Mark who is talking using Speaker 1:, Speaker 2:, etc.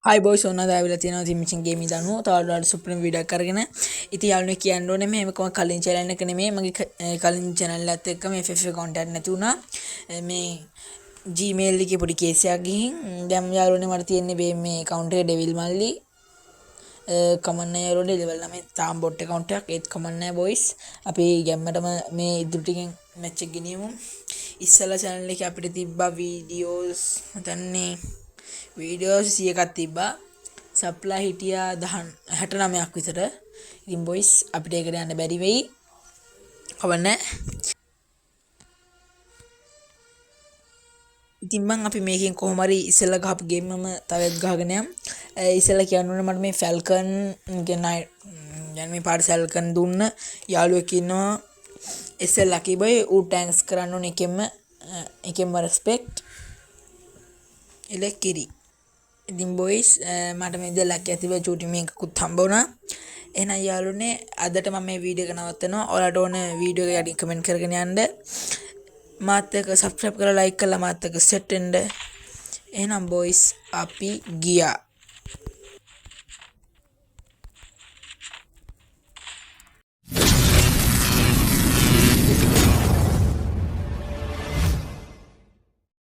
Speaker 1: හයි boys ඔන්න දැවිලා තියෙනවා තිමිචින් game දනුව තවඩට supreme video එකක් අරගෙන ඉතින් යාළුවනේ කියන්න ඕනේ මේක කලින් channel එක නෙමෙයි මගේ කලින් channel එකත් එක්ක මේ FF account එකක් නැති වුණා මේ Gmail එකේ පොඩි කේස් එකක් ගිහින් දැන් යාළුවනේ මට තියෙන්නේ මේ account එක ඩෙවිල් මල්ලි කමන්න යාළුවනේ level 9 තාම් bot account එකක් ඒත් කමන්න බොයිස් අපි ගැම්මටම මේ ඉදිරි ටිකෙන් match එක ගෙනියමු ඉස්සලා channel එකේ අපිට තිබ්බා වීඩියෝස් මතන්නේ වීඩියෝස් 100ක් තිබ්බා සප්ලා හිටියා 69ක් විතර ඉතින් බොයිස් අපිට ඒකට යන්න බැරි වෙයි කවන්නේ ඉතින් මං අපි මේකෙන් කොහොම හරි ඉස්සෙල්ලා ගහපු ගේම් මම තවත් ගහගෙන යම් ඉස්සෙල්ලා කියන්න ඕනේ මට මේ ෆැල්කන් ගෙන යන්නේ මේ පාට ෆැල්කන් දුන්න යාළුවෙක් ඉන්නවා එස්සෙල් ලකි බොයි ඌ ටැන්ක්ස් කරන්න ඕනේ එකෙන්ම රෙස්පෙක්ට් එලෙකිරි ඉතින් බොයිස් මට මේ දෙලක් ඇතිව චූටි මේකකුත් හම්බ වුණා එහෙනම් යාළුවනේ අදට මම මේ වීඩියෝ එක නවත්තනවා ඔයාලට ඕන වීඩියෝ එක යටින් කමෙන්ට් කරගෙන යන්න මාත් එක්ක සබ්ස්ක්‍රයිබ් කරලා ලයික් කරලා මාත් එක්ක සෙට් වෙන්න එහෙනම් බොයිස් අපි ගියා